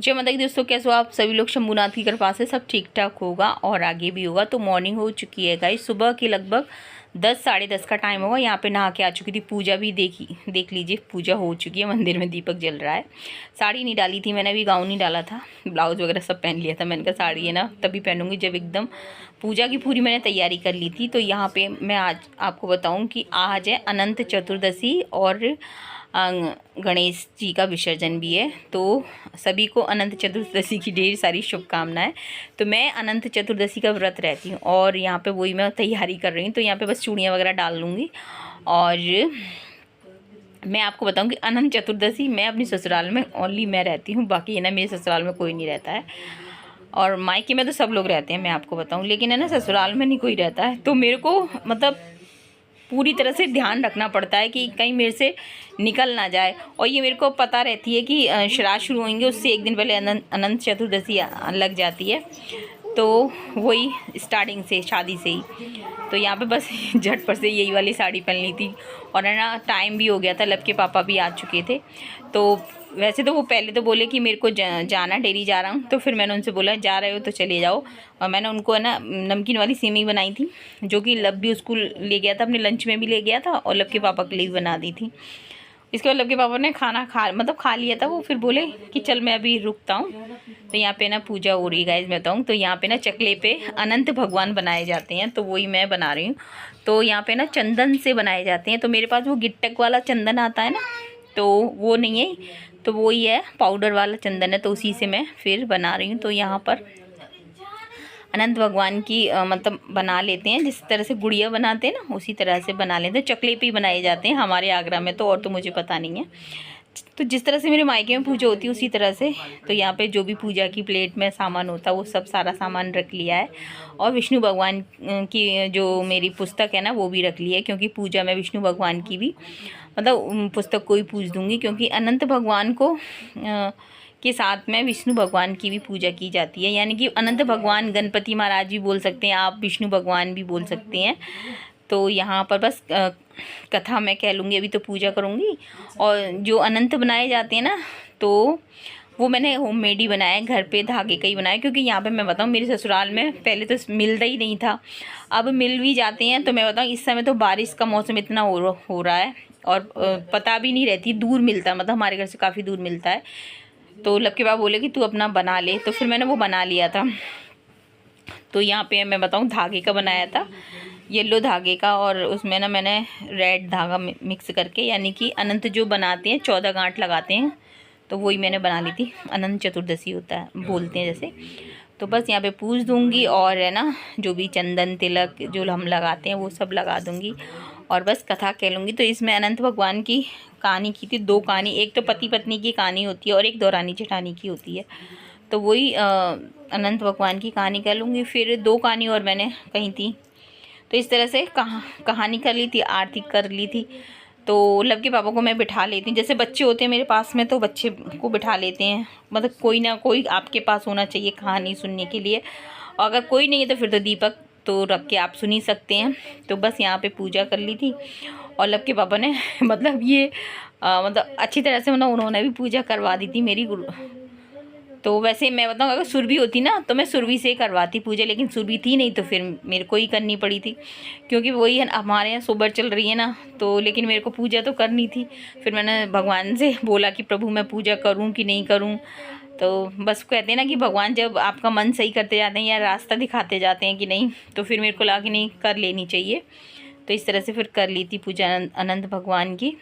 जय माता दी दोस्तों, कैसे हो आप सभी लोग। शंभुनाथ की कृपा से सब ठीक ठाक होगा और आगे भी होगा। तो मॉर्निंग हो चुकी है गाइस, सुबह के लगभग 10 साढ़े 10 का टाइम होगा। यहाँ पे नहा के आ चुकी थी। पूजा भी देख लीजिए, पूजा हो चुकी है। मंदिर में दीपक जल रहा है। साड़ी नहीं डाली थी मैंने, अभी गाउन नहीं डाला था, ब्लाउज वगैरह सब पहन लिया था। मैंने कहा साड़ी है ना तभी पहनूंगी जब एकदम पूजा की पूरी मैंने तैयारी कर ली थी। तो यहाँ पे मैं आज आपको बताऊँ कि आज है अनंत चतुर्दशी और गणेश जी का विसर्जन भी है। तो सभी को अनंत चतुर्दशी की ढेर सारी शुभकामनाएं। तो मैं अनंत चतुर्दशी का व्रत रहती हूँ और यहाँ पे वही मैं तैयारी कर रही हूँ। तो यहाँ पे बस चूड़ियाँ वगैरह डाल लूँगी। और मैं आपको बताऊँ कि अनंत चतुर्दशी मैं अपनी ससुराल में ओनली मैं रहती हूँ, बाकी है ना मेरे ससुराल में कोई नहीं रहता है। और मायके में तो सब लोग रहते हैं मैं आपको बताऊँ, लेकिन है ना ससुराल में नहीं कोई रहता है। तो मेरे को मतलब पूरी तरह से ध्यान रखना पड़ता है कि कहीं मेरे से निकल ना जाए। और ये मेरे को पता रहती है कि श्राद्ध शुरू होंगे उससे एक दिन पहले अनंत चतुर्दशी लग जाती है। तो वही स्टार्टिंग से शादी से ही तो यहाँ पे बस झटपट से यही वाली साड़ी पहन ली थी। और है ना टाइम भी हो गया था, लब के पापा भी आ चुके थे। तो वैसे तो वो पहले तो बोले कि मेरे को जाना, डेली जा रहा हूँ। तो फिर मैंने उनसे बोला जा रहे हो तो चले जाओ। और मैंने उनको है ना नमकीन वाली सेवई बनाई थी, जो कि लब भी स्कूल ले गया था, अपने लंच में भी ले गया था और लब के पापा के लिए भी बना दी थी। इसके बाद लब के पापा ने खाना खा लिया था। वो फिर बोले कि चल मैं अभी रुकता हूँ। तो यहाँ पे ना पूजा हो रही है गाइस, मैं बताऊँ तो यहाँ पे ना चकले पे अनंत भगवान बनाए जाते हैं। तो वही मैं बना रही हूँ। तो यहाँ पे ना चंदन से बनाए जाते हैं। तो मेरे पास वो गिट्टक वाला चंदन आता है ना, तो वो नहीं है, तो वही है पाउडर वाला चंदन है। तो उसी से मैं फिर बना रही हूँ। तो यहाँ पर अनंत भगवान की मतलब बना लेते हैं, जिस तरह से गुड़िया बनाते हैं ना उसी तरह से बना लेते हैं। चकले पे ही बनाए जाते हैं हमारे आगरा में, तो और तो मुझे पता नहीं है। तो जिस तरह से मेरे मायके में पूजा होती है उसी तरह से। तो यहाँ पे जो भी पूजा की प्लेट में सामान होता है वो सब सारा सामान रख लिया है। और विष्णु भगवान की जो मेरी पुस्तक है ना वो भी रख ली है, क्योंकि पूजा में विष्णु भगवान की भी मतलब पुस्तक को ही पूज दूँगी, क्योंकि अनंत भगवान को के साथ में विष्णु भगवान की भी पूजा की जाती है। यानी कि अनंत भगवान गणपति महाराज भी बोल सकते हैं आप, विष्णु भगवान भी बोल सकते हैं। तो यहाँ पर बस कथा मैं कह लूँगी, अभी तो पूजा करूँगी। और जो अनंत बनाए जाते हैं ना तो वो मैंने होममेड ही बनाया है, घर पे धागे का ही बनाया। क्योंकि यहाँ पे मैं बताऊँ मेरे ससुराल में पहले तो मिलता ही नहीं था, अब मिल भी जाते हैं। तो मैं बताऊँ इस समय तो बारिश का मौसम इतना हो रहा है और पता भी नहीं रहती, दूर मिलता, मतलब हमारे घर से काफ़ी दूर मिलता है। तो लब के बाद बोले कि तू अपना बना ले, तो फिर मैंने वो बना लिया था। तो यहाँ पे मैं बताऊँ धागे का बनाया था, येलो धागे का, और उसमें ना मैंने रेड धागा मिक्स करके, यानी कि अनंत जो बनाते हैं 14 गांठ लगाते हैं, तो वही मैंने बना ली थी। अनंत चतुर्दशी होता है बोलते हैं जैसे। तो बस यहाँ पे पूज दूँगी और है ना जो भी चंदन तिलक जो हम लगाते हैं वो सब लगा दूँगी और बस कथा कह लूँगी। तो इसमें अनंत भगवान की कहानी की थी, 2 कहानी, एक तो पति पत्नी की कहानी होती है और एक दौरानी जेठानी की होती है। तो वही अनंत भगवान की कहानी कह लूँगी। फिर 2 कहानी और मैंने कही थी। तो इस तरह से कहानी कर ली थी, आरती कर ली थी। तो लब के पापा को मैं बिठा लेती हूँ, जैसे बच्चे होते हैं मेरे पास में तो बच्चे को बिठा लेते हैं, मतलब कोई ना कोई आपके पास होना चाहिए कहानी सुनने के लिए। और अगर कोई नहीं है तो फिर तो दीपक तो रख के आप सुन ही सकते हैं। तो बस यहाँ पे पूजा कर ली थी और लब के पापा ने मतलब ये मतलब अच्छी तरह से मतलब उन्होंने भी पूजा करवा दी थी मेरी। तो वैसे मैं बताऊँ अगर सुरभि होती ना तो मैं सुरभि से करवाती पूजा, लेकिन सुरभि थी नहीं तो फिर मेरे को ही करनी पड़ी थी, क्योंकि वही है हमारे यहाँ सोबर चल रही है ना। तो लेकिन मेरे को पूजा तो करनी थी। फिर मैंने भगवान से बोला कि प्रभु मैं पूजा करूँ कि नहीं करूँ। तो बस कहते हैं ना कि भगवान जब आपका मन सही करते जाते हैं या रास्ता दिखाते जाते हैं कि नहीं, तो फिर मेरे को लगा कि नहीं कर लेनी चाहिए। तो इस तरह से फिर कर ली थी पूजा अनंत भगवान की।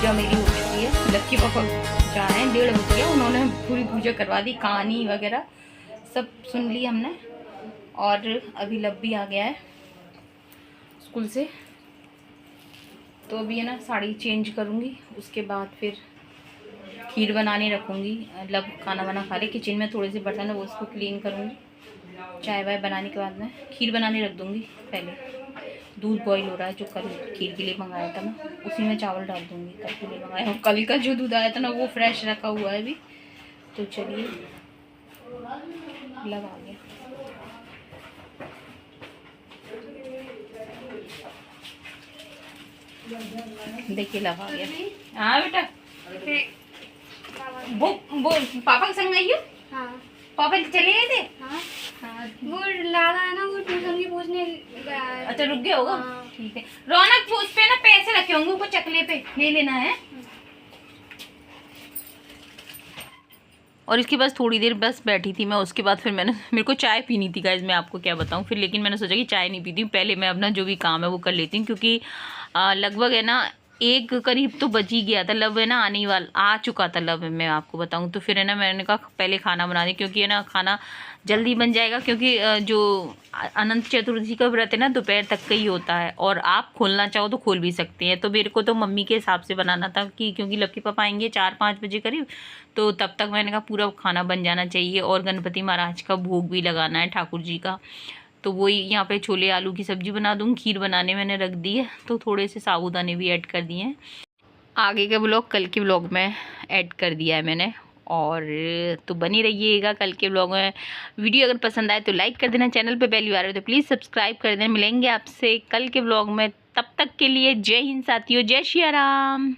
पूजा मेरी हो चुकी है। लक्की पापा जा रहे हैं, 1:30 बज गया, उन्होंने पूरी पूजा करवा दी, कहानी वगैरह सब सुन ली हमने। और अभी लब भी आ गया है स्कूल से, तो अभी है ना साड़ी चेंज करूँगी, उसके बाद फिर खीर बनाने रखूँगी। लब खाना वाना खा ले, किचन में थोड़े से बर्तन है वो उसको क्लीन करूँगी। चाय वाय बनाने के बाद में खीर बनाने रख दूँगी। पहले दूध बॉईल हो रहा है, जो कल खीर के लिए मंगाया था मैं, उसी में चावल डाल दूँगी। कल के लिए मंगाया हूँ, कल का जो दूध आया था ना वो फ्रेश रखा हुआ है अभी। तो चलिए, लब आ गया। देखिए लब आ गया। हाँ बेटा, वो पापा के संग आई हो? हाँ। पापा चले गए थे? हाँ। हाँ। वो लाला है ना, वो ट्यूशन की पूछने गया है। अच्छा, रुक गया होगा। हाँ। ठीक है। रौनक, उस पे ना पैसे रखे होंगे ऊपर चकले पे, ले लेना है। और इसके बाद थोड़ी देर बस बैठी थी मैं, उसके बाद फिर मेरे को चाय पीनी थी गाइस, मैं आपको क्या बताऊं फिर, लेकिन मैंने सोचा कि चाय नहीं पीती हूँ, पहले मैं अपना जो भी काम है वो कर लेती हूँ, क्योंकि लगभग है ना 1 करीब तो बज ही गया था। लब है ना आने वाला, आ चुका था लब, मैं आपको बताऊं। तो फिर है ना मैंने कहा पहले खाना बना दें, क्योंकि है ना खाना जल्दी बन जाएगा, क्योंकि जो अनंत चतुर्दशी का व्रत है ना दोपहर तक का ही होता है, और आप खोलना चाहो तो खोल भी सकते हैं। तो मेरे को तो मम्मी के हिसाब से बनाना था, कि क्योंकि लक्की पापा आएंगे 4-5 बजे करीब, तो तब तक मैंने कहा पूरा खाना बन जाना चाहिए। और गणपति महाराज का भोग भी लगाना है, ठाकुर जी का। तो वही यहाँ पे छोले आलू की सब्ज़ी बना दूँगी। खीर बनाने मैंने रख दी है, तो थोड़े से साबूदाने भी ऐड कर दिए हैं। आगे का ब्लॉग कल के ब्लॉग में ऐड कर दिया है मैंने, और तो बनी रहिएगा कल के ब्लॉग में। वीडियो अगर पसंद आए तो लाइक कर देना, चैनल पे पहली बार है तो प्लीज़ सब्सक्राइब कर देना। मिलेंगे आपसे कल के ब्लॉग में, तब तक के लिए जय हिंद साथियों, जय श्री राम।